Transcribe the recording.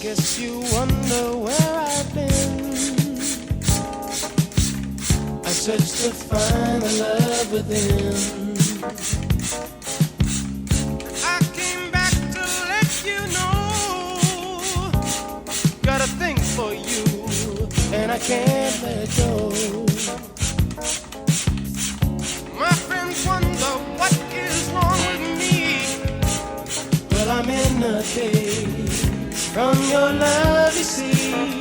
Guess you wonder where I've been. I searched to find the love within. I came back to let you know, got a thing for you, and I can't let go. My friends wonder what is wrong with me. Well, I'm in a daze from your love, you see.